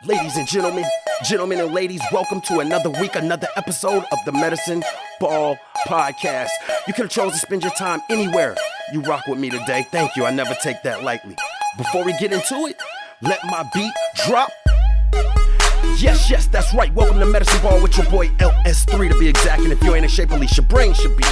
Ladies and gentlemen and ladies, welcome to another week, another episode of the Medicine Ball Podcast. You could have chosen to spend your time anywhere. You rock with me today. Thank you. I never take that lightly. Before we get into it, let my beat drop. Yes, that's right. Welcome to Medicine Ball with your boy LS3 to be exact. And if you ain't in shape, at least your brain should be.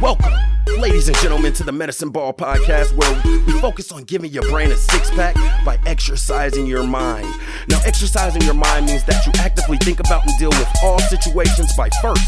Welcome, ladies and gentlemen, to the Medicine Ball Podcast, where we focus on giving your brain a six-pack by exercising your mind. Now, exercising your mind means that you actively think about and deal with all situations by first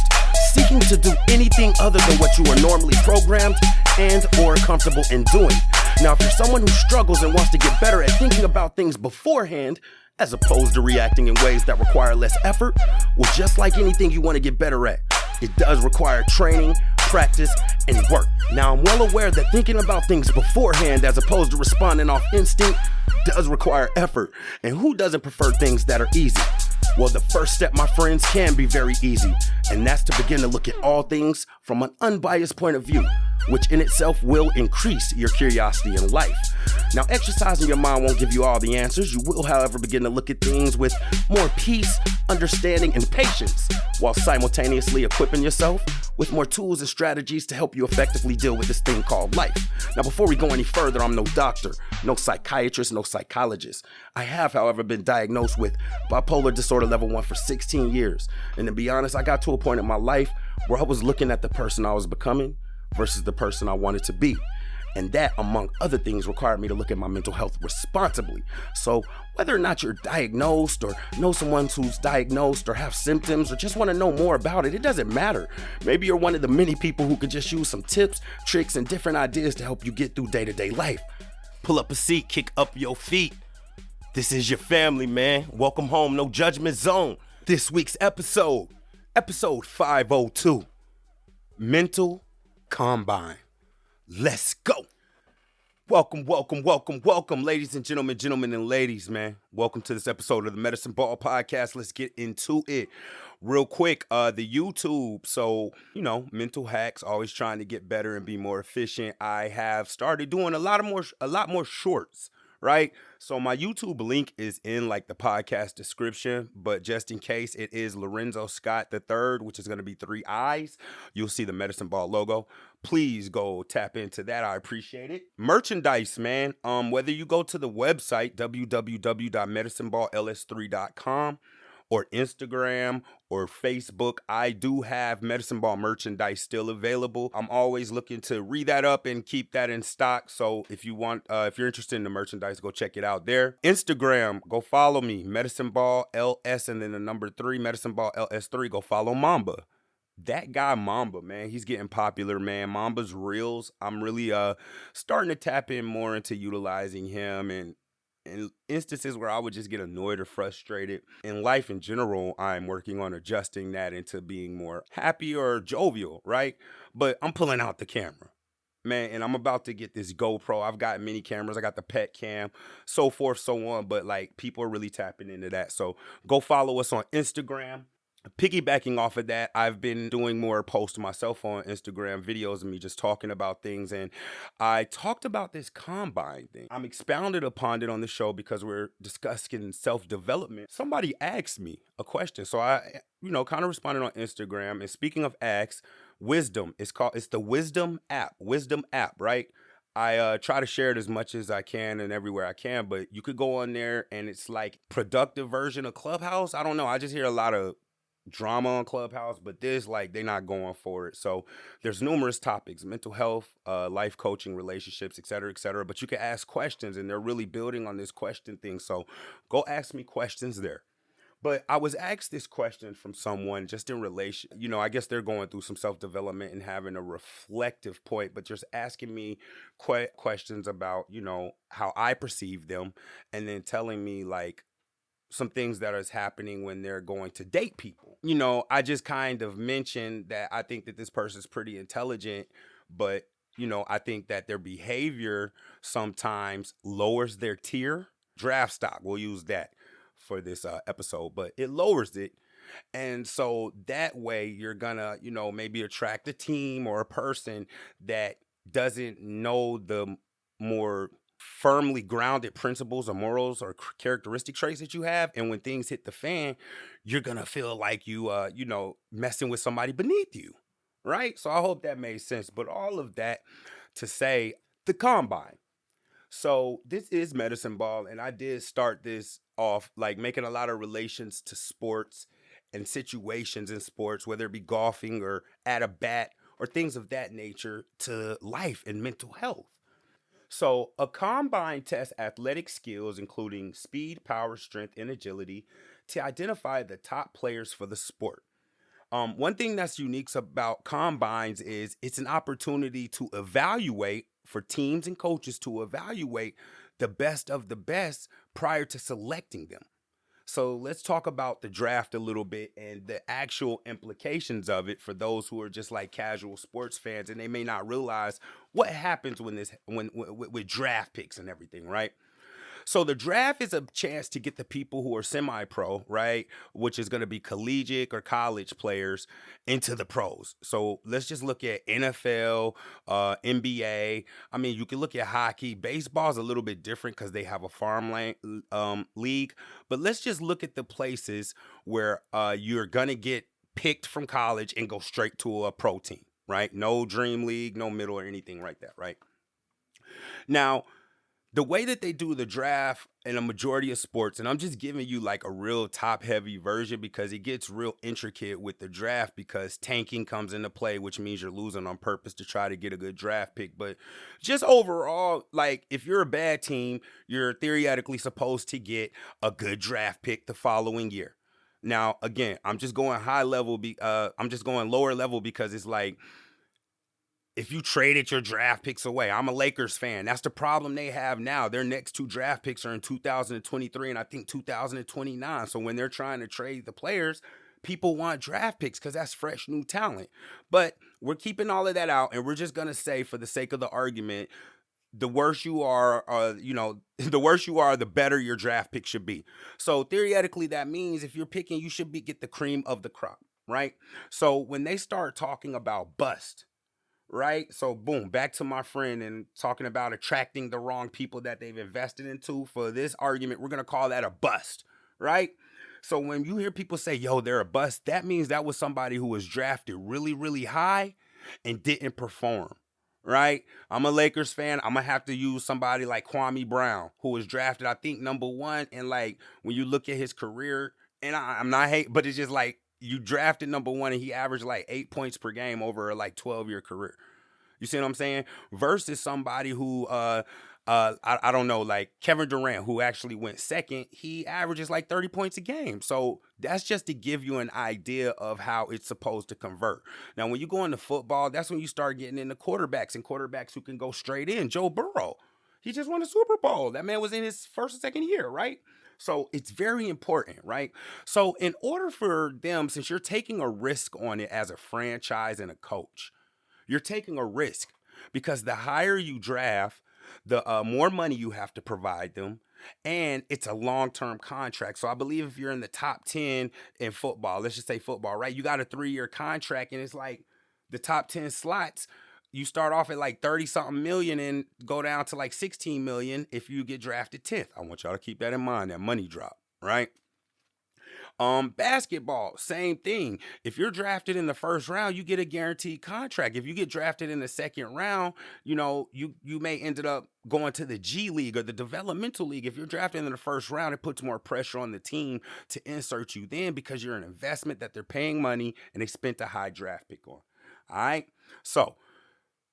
seeking to do anything other than what you are normally programmed and or comfortable in doing. Now, if you're someone who struggles and wants to get better at thinking about things beforehand, as opposed to reacting in ways that require less effort, well, just like anything you want to get better at, it does require training, practice, and work. Now, I'm well aware that thinking about things beforehand as opposed to responding off instinct does require effort. And who doesn't prefer things that are easy? Well, the first step, my friends, can be very easy, and that's to begin to look at all things from an unbiased point of view, which in itself will increase your curiosity in life. Now, exercising your mind won't give you all the answers. You will, however, begin to look at things with more peace, understanding, and patience, while simultaneously equipping yourself with more tools and strategies to help you effectively deal with this thing called life. Now, before we go any further, I'm no doctor, no psychiatrist, no psychologist. I have, however, been diagnosed with bipolar disorder level 1 for 16 years. And to be honest, I got to a point in my life where I was looking at the person I was becoming versus the person I wanted to be. And that, among other things, required me to look at my mental health responsibly. So whether or not you're diagnosed or know someone who's diagnosed or have symptoms or just want to know more about it, it doesn't matter. Maybe you're one of the many people who could just use some tips, tricks, and different ideas to help you get through day-to-day life. Pull up a seat, kick up your feet. This is your family, man. Welcome home, no judgment zone. This week's episode 502, Mental Combine. Let's go. Welcome, ladies and gentlemen and ladies, man. Welcome to this episode of the Medicine Ball Podcast. Let's get into it real quick. The YouTube, so, mental hacks, always trying to get better and be more efficient. I have started doing a lot more shorts, right? So my YouTube link is in the podcast description, but just in case, it is Lorenzo Scott III, which is going to be 3 eyes. You'll see the Medicine Ball logo. Please go tap into that. I appreciate it. Merchandise, man. Whether you go to the website, www.medicineballls3.com, or Instagram or Facebook, I do have Medicine Ball merchandise still available. I'm always looking to read that up and keep that in stock. So if you want, if you're interested in the merchandise, go check it out there. Instagram, go follow me, Medicine Ball LS and then the number 3, Medicine Ball LS3. Go follow Mamba. That guy Mamba, man, he's getting popular, man. Mamba's Reels, I'm really starting to tap in more into utilizing him and in instances where I would just get annoyed or frustrated. In life in general, I'm working on adjusting that into being more happy or jovial, right? But I'm pulling out the camera, man, and I'm about to get this GoPro. I've got many cameras. I got the pet cam, so forth, so on. But people are really tapping into that. So go follow us on Instagram. Piggybacking off of that, I've been doing more posts myself on Instagram, videos of me just talking about things. And I talked about this combine thing. I'm expounded upon it on the show because we're discussing self-development. Somebody asked me a question. So I, kind of responded on Instagram. And speaking of asks, Wisdom, it's the Wisdom app, right? I try to share it as much as I can and everywhere I can, but you could go on there and it's like productive version of Clubhouse. I don't know. I just hear a lot of drama on Clubhouse, but this, they're not going for it. So there's numerous topics: mental health, life coaching, relationships, et cetera, but you can ask questions and they're really building on this question thing. So go ask me questions there. But I was asked this question from someone just in relation, I guess they're going through some self-development and having a reflective point, but just asking me questions about, how I perceive them, and then telling me some things that is happening when they're going to date people. I just kind of mentioned that I think that this person's pretty intelligent, but, I think that their behavior sometimes lowers their tier. Draft stock, we'll use that for this episode, but it lowers it. And so that way you're gonna, maybe attract a team or a person that doesn't know the more firmly grounded principles or morals or characteristic traits that you have, and when things hit the fan, you're gonna feel like messing with somebody beneath you, right? So I hope that made sense. But all of that to say, the combine. So this is medicine ball, and I did start this off like making a lot of relations to sports and situations in sports, whether it be golfing or at a bat or things of that nature, to life and mental health. So, a combine tests athletic skills, including speed, power, strength, and agility, to identify the top players for the sport. One thing that's unique about combines is it's an opportunity to evaluate for teams and coaches to evaluate the best of the best prior to selecting them. So let's talk about the draft a little bit and the actual implications of it for those who are just like casual sports fans and they may not realize what happens when with draft picks and everything, right? So the draft is a chance to get the people who are semi-pro, right, which is going to be collegiate or college players, into the pros. So let's just look at NFL, NBA. I mean, you can look at hockey. Baseball is a little bit different because they have a league. But let's just look at the places where you're going to get picked from college and go straight to a pro team, right? No dream league, no middle or anything like that, right? Now, the way that they do the draft in a majority of sports, and I'm just giving you like a real top heavy version because it gets real intricate with the draft because tanking comes into play, which means you're losing on purpose to try to get a good draft pick. But just overall, like if you're a bad team, you're theoretically supposed to get a good draft pick the following year. Now, again, I'm just going high level. I'm just going lower level because it's like, if you traded your draft picks away, I'm a Lakers fan. That's the problem they have now. Their next two draft picks are in 2023 and I think 2029. So when they're trying to trade the players, people want draft picks because that's fresh new talent. But we're keeping all of that out, and we're just gonna say, for the sake of the argument, the worse you are, the worse you are, the better your draft pick should be. So theoretically, that means if you're picking, you should get the cream of the crop, right? So when they start talking about bust, right? So boom, back to my friend and talking about attracting the wrong people that they've invested into. For this argument, we're gonna call that a bust, right? So when you hear people say, yo, they're a bust, that means that was somebody who was drafted really, really high and didn't perform. Right? I'm a Lakers fan. I'm gonna have to use somebody like Kwame Brown, who was drafted, I think, number 1. And like when you look at his career, and I'm not hate, but it's just like you drafted number 1 and he averaged like 8 points per game over a like 12-year career. You see what I'm saying? Versus somebody who I don't know, like Kevin Durant, who actually went second, he averages like 30 points a game. So that's just to give you an idea of how it's supposed to convert. Now, when you go into football, that's when you start getting into quarterbacks and quarterbacks who can go straight in. Joe Burrow, he just won a Super Bowl. That man was in his first or second year, right? So it's very important, right? So in order for them, since you're taking a risk on it as a franchise and a coach, you're taking a risk because the higher you draft, the more money you have to provide them. And it's a long term contract. So I believe if you're in the top 10 in football, let's just say football, right? You got a 3-year contract, and it's like the top 10 slots. You start off at like 30 something million and go down to like 16 million if you get drafted 10th. I want y'all to keep that in mind, that money drop, right? Basketball, same thing. If you're drafted in the first round, you get a guaranteed contract. If you get drafted in the second round, you may ended up going to the G League or the developmental league. If you're drafted in the first round, it puts more pressure on the team to insert you then because you're an investment that they're paying money and they spent a high draft pick on. All right. So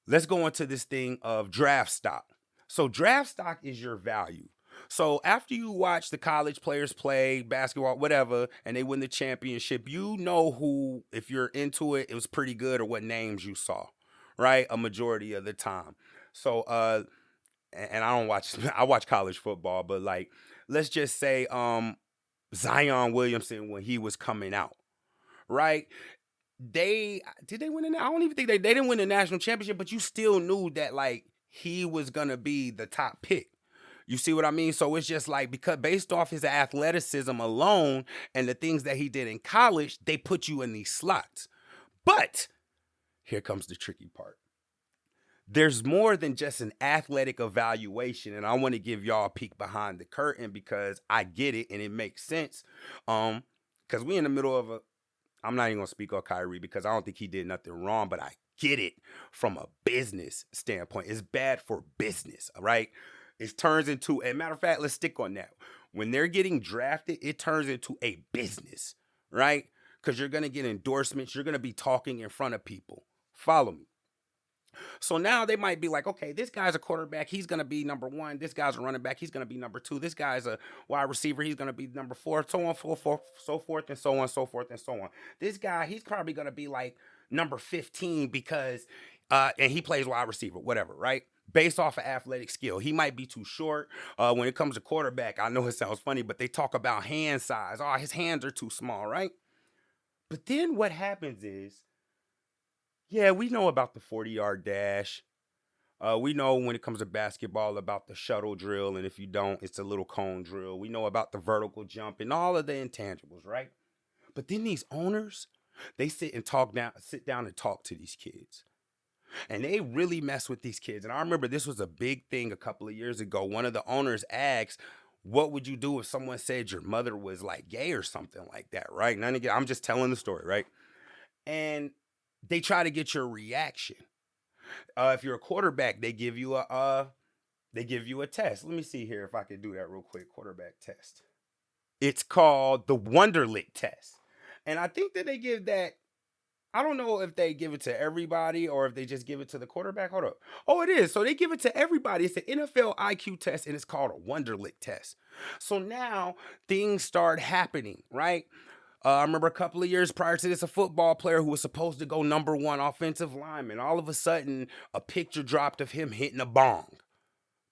let's go into this thing of draft stock. So draft stock is your value. So after you watch the college players play basketball, whatever, and they win the championship, you know who, if you're into it, it was pretty good, or what names you saw, right? A majority of the time. So, and I don't watch, I watch college football, but like, let's just say, Zion Williamson when he was coming out, right? Did they win I don't even think they didn't win the national championship, but you still knew that like he was gonna be the top pick. You see what I mean? So it's just like, because based off his athleticism alone and the things that he did in college, they put you in these slots. But here comes the tricky part. there's more than just an athletic evaluation, and I want to give y'all a peek behind the curtain because I get it and it makes sense. Um, because we in the middle of a I'm not even gonna speak on Kyrie because I don't think he did nothing wrong, but I get it from a business standpoint. It's bad for business, all right? It turns into, a matter of fact, let's stick on that. When they're getting drafted, it turns into a business, right? Because you're gonna get endorsements, you're gonna be talking in front of people. Follow me. So now they might be like, okay, this guy's a quarterback. He's going to be number one. This guy's a running back. He's going to be number two. This guy's a wide receiver. He's going to be number four, so on, so forth, and so on, so forth, and so on. This guy, he's probably going to be like number 15 because, and he plays wide receiver, whatever, right? Based off of athletic skill. He might be too short. When it comes to quarterback, I know it sounds funny, but they talk about hand size. Oh, his hands are too small, right? But then what happens is, yeah, we know about the 40-yard dash. We know when it comes to basketball about the shuttle drill, and if you don't, it's a little cone drill. We know about the vertical jump and all of the intangibles, right? But then these owners, they sit down and talk to these kids. And they really mess with these kids. And I remember this was a big thing a couple of years ago. One of the owners asked, what would you do if someone said your mother was like gay or something like that, right? And again, I'm just telling the story, right? And they try to get your reaction. If you're a quarterback, they give you a test. Let me see here if I can do that real quick. Quarterback test. It's called the Wonderlic test. And I think that they give that. I don't know if they give it to everybody or if they just give it to the quarterback. Hold up. Oh, it is. So they give it to everybody. It's an NFL IQ test and it's called a Wonderlic test. So now things start happening, right? I remember a couple of years prior to this, a football player who was supposed to go number one offensive lineman. All of a sudden, a picture dropped of him hitting a bong.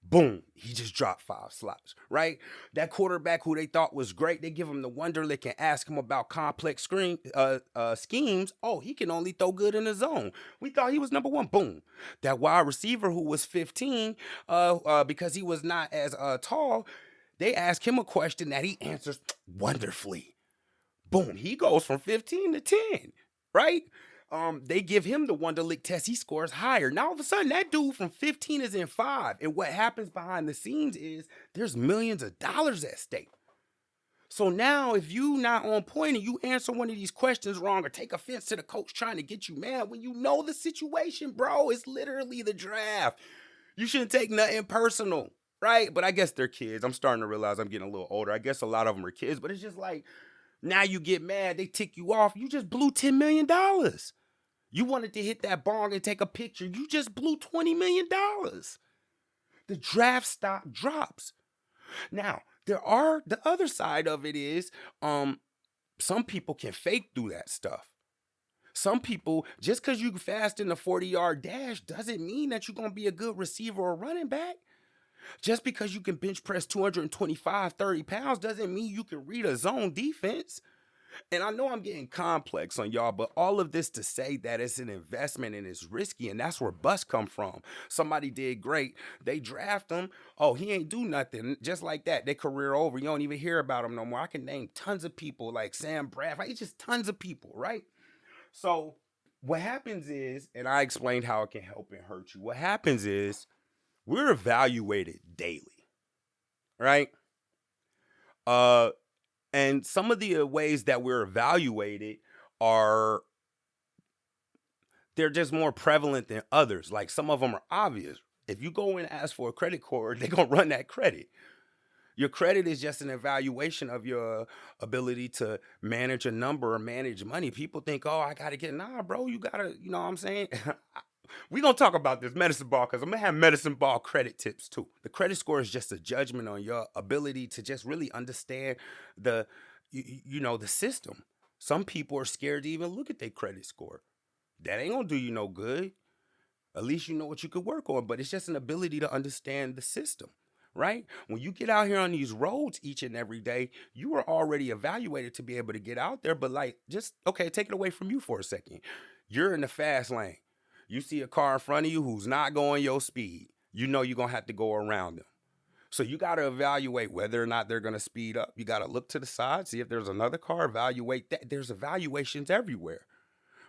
Boom, he just dropped 5 slots, right? That quarterback who they thought was great, they give him the Wonderlic and ask him about complex schemes. Oh, he can only throw good in the zone. We thought he was number one. Boom. That wide receiver who was 15, because he was not as tall, they ask him a question that he answers wonderfully. Boom, he goes from 15 to 10, right? They give him the Wonderlic test. He scores higher. Now all of a sudden, that dude from 15 is in 5. And what happens behind the scenes is there's millions of dollars at stake. So now, if you not on point and you answer one of these questions wrong or take offense to the coach trying to get you mad when you know the situation, bro, it's literally the draft. You shouldn't take nothing personal, right? But I guess they're kids. I'm starting to realize I'm getting a little older. I guess a lot of them are kids, but it's just like, now you get mad, they tick you off. You just blew $10 million. You wanted to hit that bong and take a picture. You just blew $20 million. The draft stock drops. Now, the other side of it is, some people can fake through that stuff. Some people, just because you fast in the 40-yard dash doesn't mean that you're going to be a good receiver or running back. Just because you can bench press 225, 30 pounds doesn't mean you can read a zone defense. And I know I'm getting complex on y'all, but all of this to say that it's an investment and it's risky, and that's where busts come from. Somebody did great. They draft him. Oh, he ain't do nothing. Just like that, their career over. You don't even hear about him no more. I can name tons of people like Sam Bradford. It's just tons of people, right? So what happens is, and I explained how it can help and hurt you. What happens is we're evaluated daily, right? And some of the ways that we're evaluated they're just more prevalent than others. Like some of them are obvious. If you go and ask for a credit card, they're going to run that credit. Your credit is just an evaluation of your ability to manage a number or manage money. People think, oh, I got to get, nah, bro, you got to, you know what I'm saying? We're going to talk about this medicine ball because I'm going to have medicine ball credit tips too. The credit score is just a judgment on your ability to just really understand the system. Some people are scared to even look at their credit score. That ain't going to do you no good. At least you know what you could work on, but it's just an ability to understand the system, right? When you get out here on these roads each and every day, you are already evaluated to be able to get out there, but take it away from you for a second. You're in the fast lane. You see a car in front of you who's not going your speed. You know you're going to have to go around them. So you got to evaluate whether or not they're going to speed up. You got to look to the side, see if there's another car, evaluate that. There's evaluations everywhere,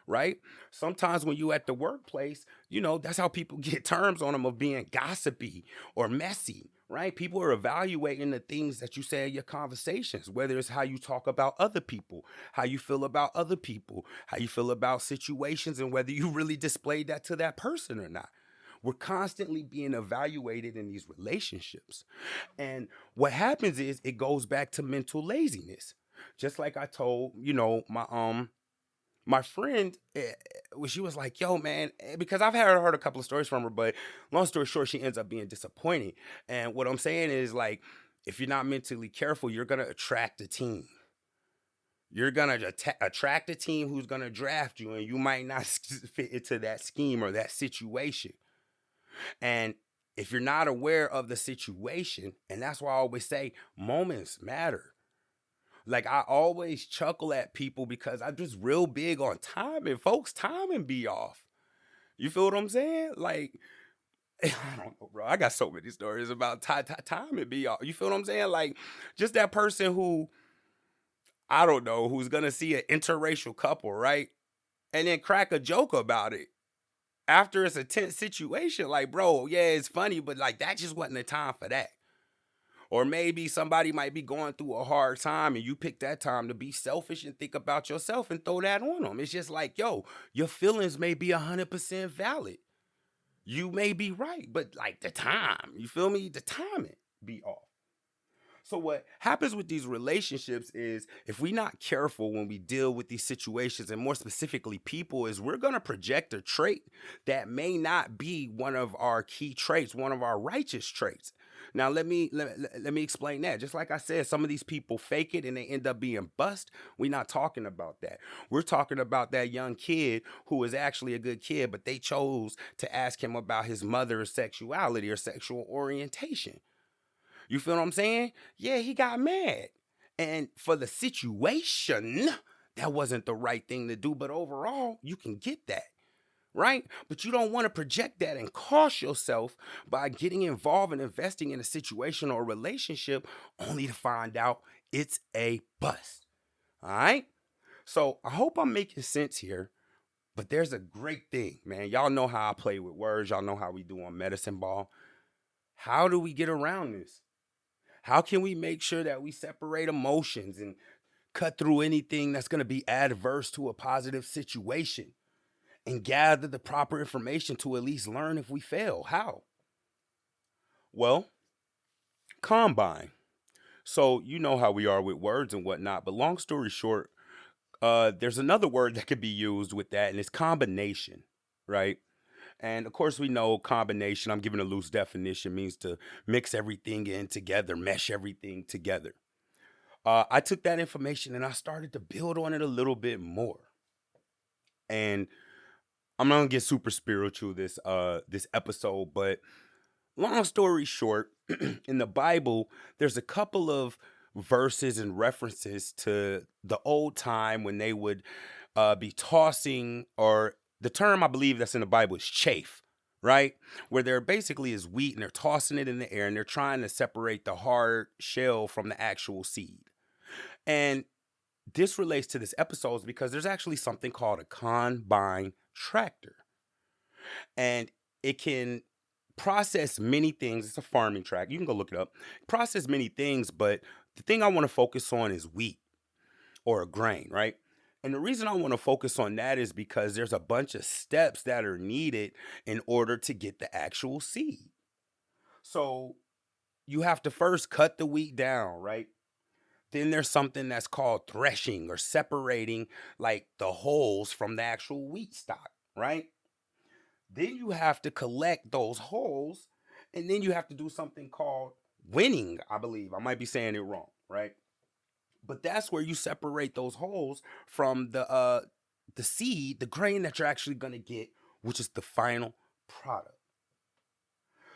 right? Sometimes when you at the workplace, that's how people get terms on them of being gossipy or messy, right? People are evaluating the things that you say in your conversations, whether it's how you talk about other people, how you feel about other people, how you feel about situations, and whether you really displayed that to that person or not. We're constantly being evaluated in these relationships. And what happens is it goes back to mental laziness. Just like I told, my friend, she was like, "Yo, man," because I've heard a couple of stories from her, but long story short, she ends up being disappointed. And what I'm saying is, like, if you're not mentally careful, you're gonna attract a team. You're gonna attract a team who's gonna draft you, and you might not fit into that scheme or that situation. And if you're not aware of the situation, and that's why I always say moments matter. Like, I always chuckle at people because I'm just real big on timing. Folks, timing be off. You feel what I'm saying? Like, I don't know, bro. I got so many stories about timing be off. You feel what I'm saying? Like, just that person who, I don't know, who's gonna see an interracial couple, right? And then crack a joke about it after it's a tense situation. Like, bro, yeah, it's funny, but like that just wasn't the time for that. Or maybe somebody might be going through a hard time and you pick that time to be selfish and think about yourself and throw that on them. It's just like, yo, your feelings may be 100% valid. You may be right, but like the time, you feel me? The timing be off. So what happens with these relationships is if we're not careful when we deal with these situations, and more specifically people, is we're going to project a trait that may not be one of our key traits, one of our righteous traits. Now let me explain that. Just like I said, some of these people fake it and they end up being bust. We're not talking about that. We're talking about that young kid who is actually a good kid, but they chose to ask him about his mother's sexuality or sexual orientation. You feel what I'm saying? Yeah, he got mad. And for the situation, that wasn't the right thing to do. But overall, you can get that, right? But you don't want to project that and cost yourself by getting involved and investing in a situation or a relationship only to find out it's a bust. All right? So I hope I'm making sense here. But there's a great thing, man. Y'all know how I play with words. Y'all know how we do on Medicine Ball. How do we get around this? How can we make sure that we separate emotions and cut through anything that's going to be adverse to a positive situation and gather the proper information to at least learn if we fail? How? Well, combine. So, you know how we are with words and whatnot, but long story short, there's another word that could be used with that, and it's combination, right? And of course, we know combination, I'm giving a loose definition, means to mix everything in together, mesh everything together. I took that information and I started to build on it a little bit more. And I'm not gonna get super spiritual this episode, but long story short, in the Bible, there's a couple of verses and references to the old time when they would be tossing, or the term I believe that's in the Bible is chaff, right? Where there basically is wheat and they're tossing it in the air and they're trying to separate the hard shell from the actual seed. And this relates to this episode because there's actually something called a combine tractor. And it can process many things. It's a farming track. You can go look it up. Process many things, but the thing I want to focus on is wheat or a grain, right? And the reason I want to focus on that is because there's a bunch of steps that are needed in order to get the actual seed. So you have to first cut the wheat down, right? Then there's something that's called threshing or separating like the hulls from the actual wheat stock, right? Then you have to collect those hulls and then you have to do something called winning, I believe. I might be saying it wrong, right? But that's where you separate those hulls from the seed, the grain that you're actually going to get, which is the final product.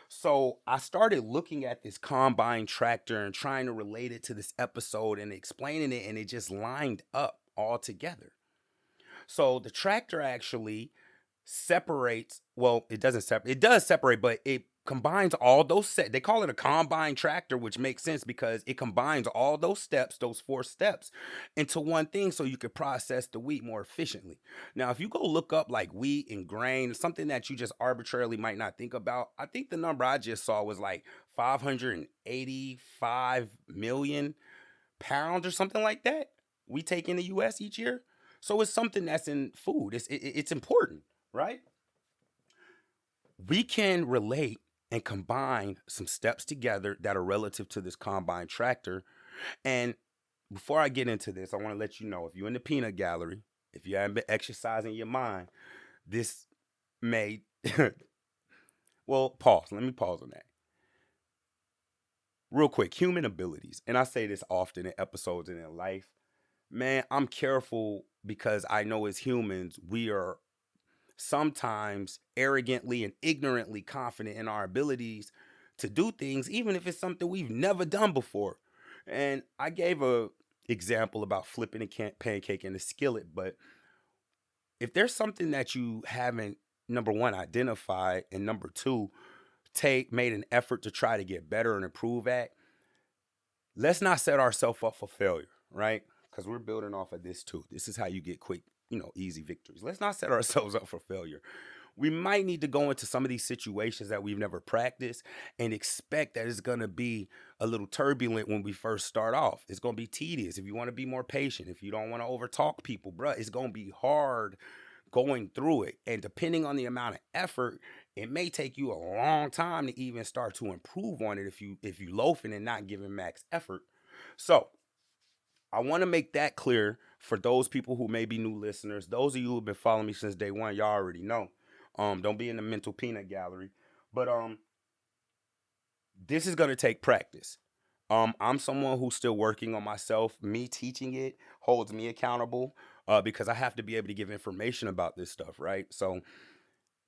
So I started looking at this combine tractor and trying to relate it to this episode and explaining it, and it just lined up all together. So the tractor actually separates, well, it doesn't separate, it does separate, but it combines all those set. They call it a combine tractor, which makes sense because it combines all those steps, those 4 steps, into one thing, so you could process the wheat more efficiently. Now, if you go look up like wheat and grain, something that you just arbitrarily might not think about, I think the number I just saw was like 585 million pounds or something like that we take in the U.S. each year. So it's something that's in food. It's important, right? We can relate and combine some steps together that are relative to this combine tractor. And before I get into this, I want to let you know, if you're in the peanut gallery, if you haven't been exercising your mind, this may well, pause. Let me pause on that. Real quick, human abilities. And I say this often in episodes and in life. Man, I'm careful because I know as humans, we are sometimes arrogantly and ignorantly confident in our abilities to do things, even if it's something we've never done before. And I gave a example about flipping a pancake in a skillet, but if there's something that you haven't, number one, identified, and number two, take made an effort to try to get better and improve at, let's not set ourselves up for failure, right? Because we're building off of this too. This is how you get quick, easy victories. Let's not set ourselves up for failure. We might need to go into some of these situations that we've never practiced and expect that it's going to be a little turbulent when we first start off. It's going to be tedious. If you want to be more patient, if you don't want to overtalk people, bruh, it's going to be hard going through it. And depending on the amount of effort, it may take you a long time to even start to improve on it if you loafing and not giving max effort. So I want to make that clear for those people who may be new listeners. Those of you who've been following me since day one, y'all already know. Don't be in the mental peanut gallery. But this is gonna take practice. I'm someone who's still working on myself. Me teaching it holds me accountable because I have to be able to give information about this stuff, right? So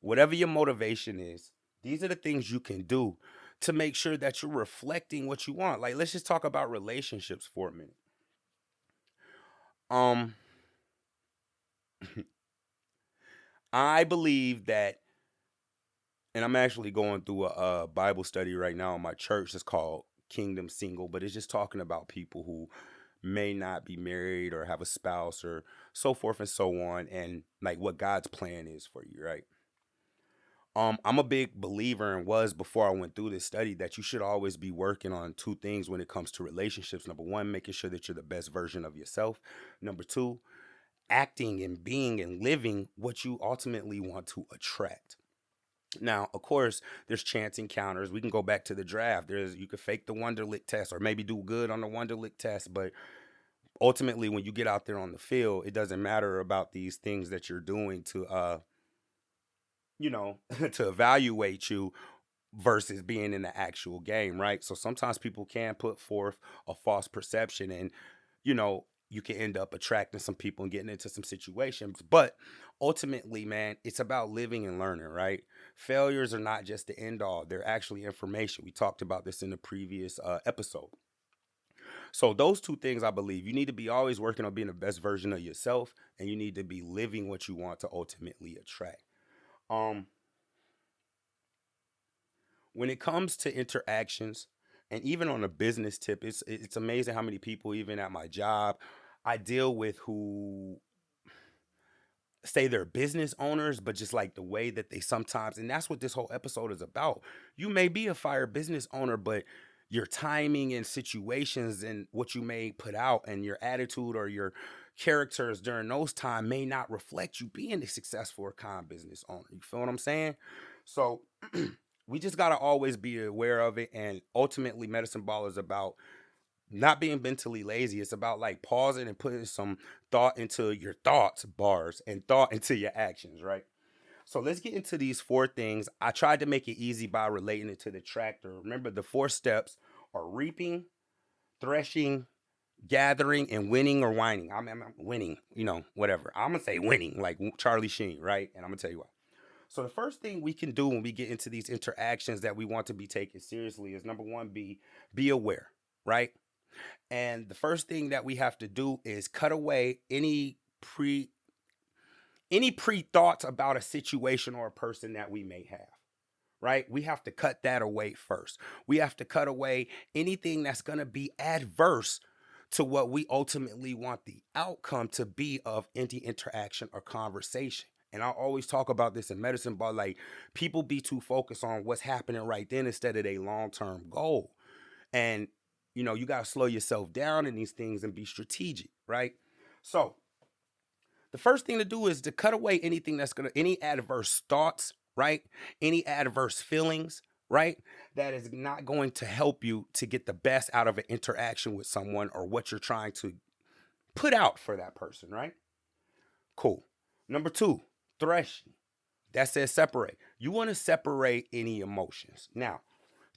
whatever your motivation is, these are the things you can do to make sure that you're reflecting what you want. Like, let's just talk about relationships for a minute. Um, I believe that, and I'm actually going through a Bible study right now in my church. It's called Kingdom Single, but it's just talking about people who may not be married or have a spouse or so forth and so on, and like what God's plan is for you, right? I'm a big believer and was before I went through this study that you should always be working on two things when it comes to relationships. Number one, making sure that you're the best version of yourself. Number two, acting and being and living what you ultimately want to attract. Now, of course, there's chance encounters. We can go back to the draft. You could fake the Wonderlic test or maybe do good on the Wonderlic test, but ultimately, when you get out there on the field, it doesn't matter about these things that you're doing to, to evaluate you versus being in the actual game, right? So sometimes people can put forth a false perception and, you can end up attracting some people and getting into some situations. But ultimately, man, it's about living and learning, right? Failures are not just the end all, they're actually information. We talked about this in the previous episode. So, those two things I believe you need to be always working on being the best version of yourself, and you need to be living what you want to ultimately attract. Um, when it comes to interactions, and even on a business tip, it's amazing how many people, even at my job, I deal with who say they're business owners, but just like the way that they sometimes, and that's what this whole episode is about. You may be a fire business owner, but your timing and situations and what you may put out and your attitude or your characters during those time may not reflect you being a successful or calm business owner. You feel what I'm saying? So we just got to always be aware of it. And ultimately, Medicine Ball is about not being mentally lazy. It's about like pausing and putting some thought into your thoughts, bars, and thought into your actions, right? So let's get into these 4 things. I tried to make it easy by relating it to the tractor. Remember, the 4 steps are reaping, threshing, gathering, and winning or whining. I'm winning, whatever. I'm going to say winning, like Charlie Sheen, right? And I'm going to tell you why. So the first thing we can do when we get into these interactions that we want to be taken seriously is number one, be aware, right? And the first thing that we have to do is cut away any pre thoughts about a situation or a person that we may have, right? We have to cut that away first. We have to cut away anything that's going to be adverse to what we ultimately want the outcome to be of any interaction or conversation. And I always talk about this in medicine, but like people be too focused on what's happening right then instead of a long-term goal. And you got to slow yourself down in these things and be strategic, right? So the first thing to do is to cut away anything that's going to, any adverse thoughts, right? Any adverse feelings, right? That is not going to help you to get the best out of an interaction with someone or what you're trying to put out for that person, right? Cool. Number two, threshing. That says separate. You want to separate any emotions. Now,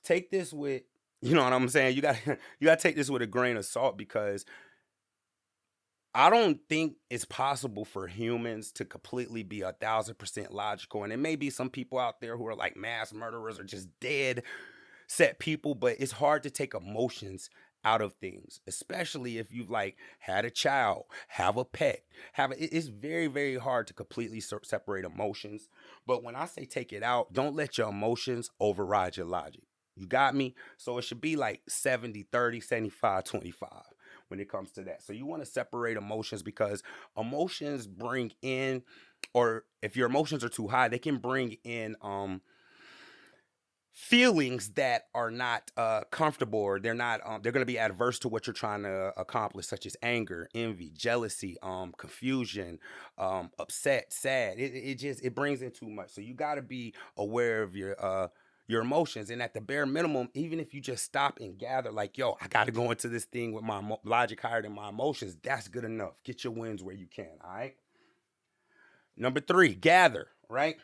take this with, you know what I'm saying? You got you got to take this with a grain of salt because I don't think it's possible for humans to completely be 1,000% logical. And there may be some people out there who are like mass murderers or just dead set people, but it's hard to take emotions out of things, especially if you've like had a child, have a pet, it's very, very hard to completely separate emotions. But when I say take it out, don't let your emotions override your logic. You got me? So it should be like 70-30, 75-25 when it comes to that. So you want to separate emotions because emotions bring in, or if your emotions are too high, they can bring in feelings that are not comfortable, or they're not they're going to be adverse to what you're trying to accomplish, such as anger, envy, jealousy, confusion, upset, sad. It brings in too much. So you got to be aware of your emotions, and at the bare minimum, even if you just stop and gather, like, yo, I got to go into this thing with my logic higher than my emotions, that's good enough. Get your wins where you can. All right. Number three, gather, right?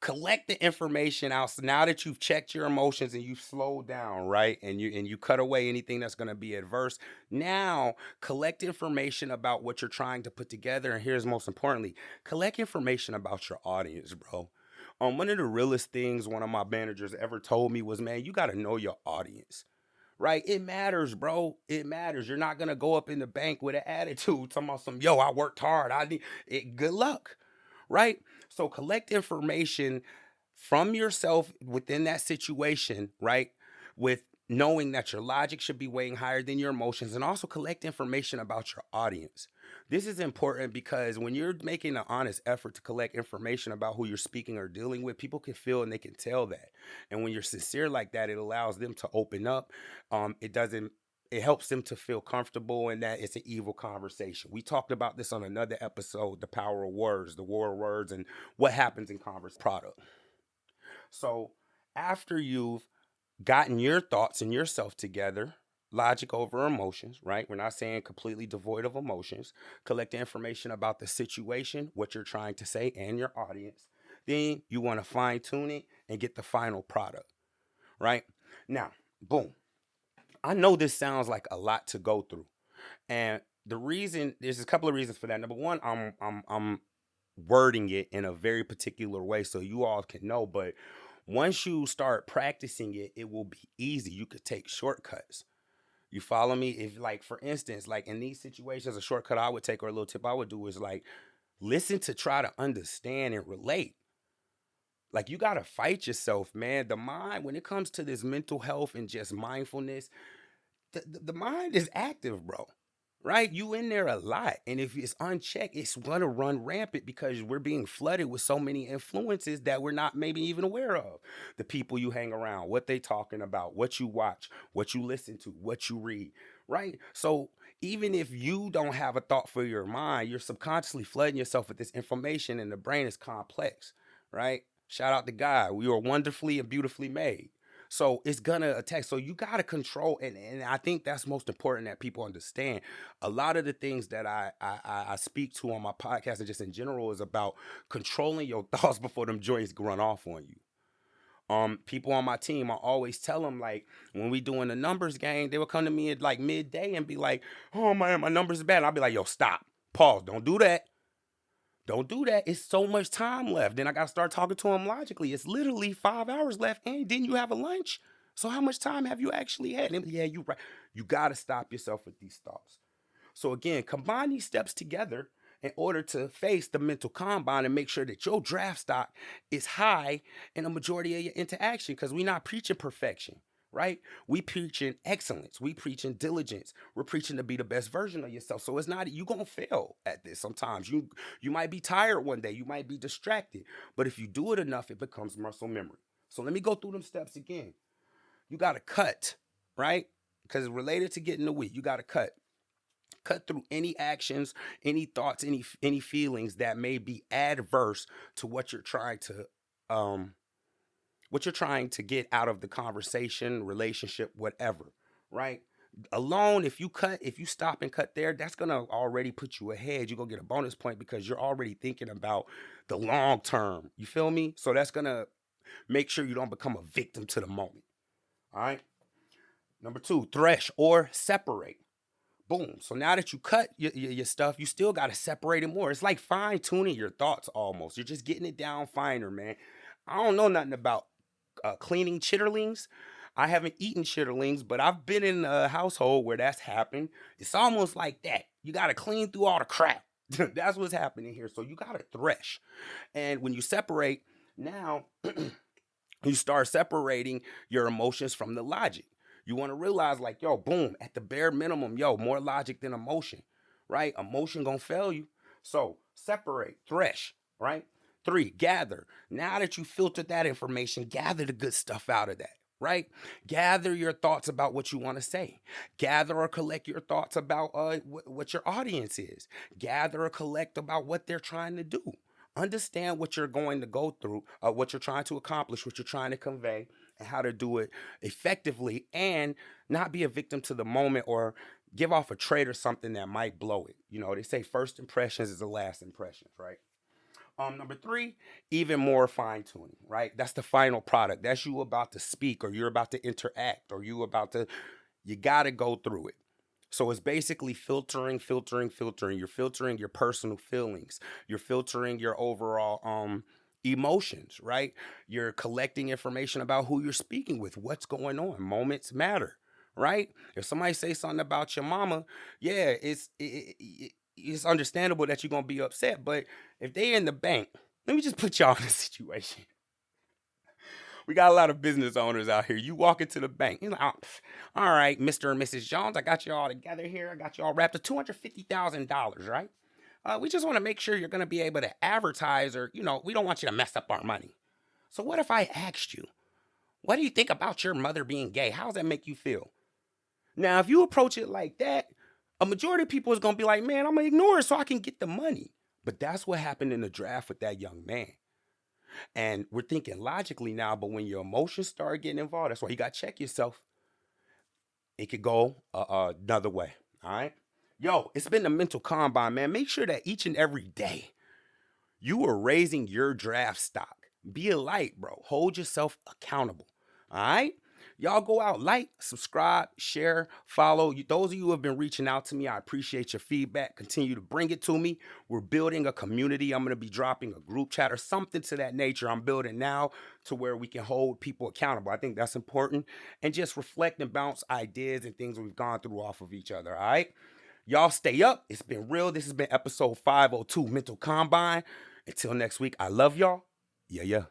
Collect the information out. So now that you've checked your emotions and you've slowed down, right, and you cut away anything that's going to be adverse, now collect information about what you're trying to put together. And here's most importantly, collect information about your audience, bro. One of the realest things one of my managers ever told me was, man, you got to know your audience. Right? It matters, bro. It matters. You're not gonna go up in the bank with an attitude talking about some, yo, I worked hard. I need it. Good luck. Right? So collect information from yourself within that situation, right? With knowing that your logic should be weighing higher than your emotions, and also collect information about your audience. This is important because when you're making an honest effort to collect information about who you're speaking or dealing with, people can feel and they can tell that. And when you're sincere like that, it allows them to open up. It helps them to feel comfortable and that it's an evil conversation. We talked about this on another episode, the power of words, the war of words, and what happens in conversation product. So after you've gotten your thoughts and yourself together, logic over emotions, right? We're not saying completely devoid of emotions. Collect the information about the situation, what you're trying to say, and your audience. Then you want to fine tune it and get the final product, right? Now, boom. I know this sounds like a lot to go through. And there's a couple of reasons for that. Number one, I'm wording it in a very particular way so you all can know, but once you start practicing it, it will be easy. You could take shortcuts. You follow me? If, like, for instance, like in these situations, a shortcut I would take, or a little tip I would do, is like listen to try to understand and relate. Like, you got to fight yourself, man. The mind, when it comes to this mental health and just mindfulness, the mind is active, bro. Right? You in there a lot. And if it's unchecked, it's gonna run rampant because we're being flooded with so many influences that we're not maybe even aware of. The people you hang around, what they talking about, what you watch, what you listen to, what you read. Right? So even if you don't have a thought for your mind, you're subconsciously flooding yourself with this information, and the brain is complex. Right? Shout out to God. We are wonderfully and beautifully made. So it's gonna attack. So you gotta control, and I think that's most important that people understand. A lot of the things that I speak to on my podcast and just in general is about controlling your thoughts before them joints run off on you. People on my team, I always tell them, like, when we doing the numbers game, they would come to me at like midday and be like, "Oh man, my numbers are bad." And I'll be like, "Yo, stop, pause, don't do that." Don't do that. It's so much time left. Then I got to start talking to him logically. It's literally 5 hours left. And didn't you have a lunch? So how much time have you actually had? And yeah, you're right. You got to stop yourself with these thoughts. So again, combine these steps together in order to face the mental combine and make sure that your draft stock is high in a majority of your interaction, because we're not preaching perfection, right? We preaching excellence. We preaching diligence. We're preaching to be the best version of yourself. So it's not, you gonna fail at this sometimes. You might be tired one day. You might be distracted. But if you do it enough, it becomes muscle memory. So let me go through them steps again. You got to cut, right? Because related to getting the wheat, you got to cut through any actions, any thoughts, any feelings that may be adverse to um what you're trying to get out of the conversation, relationship, whatever, right? Alone, if you stop and cut there, that's gonna already put you ahead. You're gonna get a bonus point because you're already thinking about the long term. You feel me? So that's gonna make sure you don't become a victim to the moment. All right. Number 2, thresh or separate. Boom. So now that you cut your stuff, you still got to separate it more. It's like fine tuning your thoughts almost. You're just getting it down finer, man. I don't know nothing about cleaning chitterlings. I haven't eaten chitterlings, but I've been in a household where that's happened. It's almost like that. You got to clean through all the crap. That's what's happening here. So you got to thresh. And when you separate, now you start separating your emotions from the logic. You want to realize, like, yo, boom, at the bare minimum, yo, more logic than emotion, right? Emotion gonna fail you. So separate, thresh, right? 3, gather. Now that you filtered that information, gather the good stuff out of that, right? Gather your thoughts about what you want to say. Gather or collect your thoughts about what your audience is. Gather or collect about what they're trying to do. Understand what you're going to go through, what you're trying to accomplish, what you're trying to convey, and how to do it effectively, and not be a victim to the moment or give off a trait or something that might blow it. You know, they say first impressions is the last impressions, right? Number 3, even more fine tuning, right? That's the final product. That's you about to speak, or you're about to interact, or you got to go through it. So it's basically filtering. You're filtering your personal feelings. You're filtering your overall emotions, right? You're collecting information about who you're speaking with, what's going on. Moments matter, right? If somebody say something about your mama, yeah, it's understandable that you're gonna be upset. But if they in the bank, let me just put y'all in a situation. We got a lot of business owners out here. You walk into the bank, you're like, oh, all right, Mr. and Mrs. Jones, I got you all together here. I got you all wrapped up $250,000, right? We just want to make sure you're going to be able to advertise, or, we don't want you to mess up our money. So what if I asked you, what do you think about your mother being gay? How does that make you feel? Now, if you approach it like that, a majority of people is going to be like, man, I'm going to ignore it so I can get the money. But that's what happened in the draft with that young man. And we're thinking logically now, but when your emotions start getting involved, that's why you got to check yourself. It could go another way. All right. Yo, it's been the mental combine, man. Make sure that each and every day you are raising your draft stock. Be a light, bro. Hold yourself accountable. All right. Y'all go out, like, subscribe, share, follow. Those of you who have been reaching out to me, I appreciate your feedback. Continue to bring it to me. We're building a community. I'm going to be dropping a group chat or something to that nature. I'm building now to where we can hold people accountable. I think that's important. And just reflect and bounce ideas and things we've gone through off of each other. All right. Y'all stay up. It's been real. This has been episode 502 Mental Combine. Until next week, I love y'all. Yeah.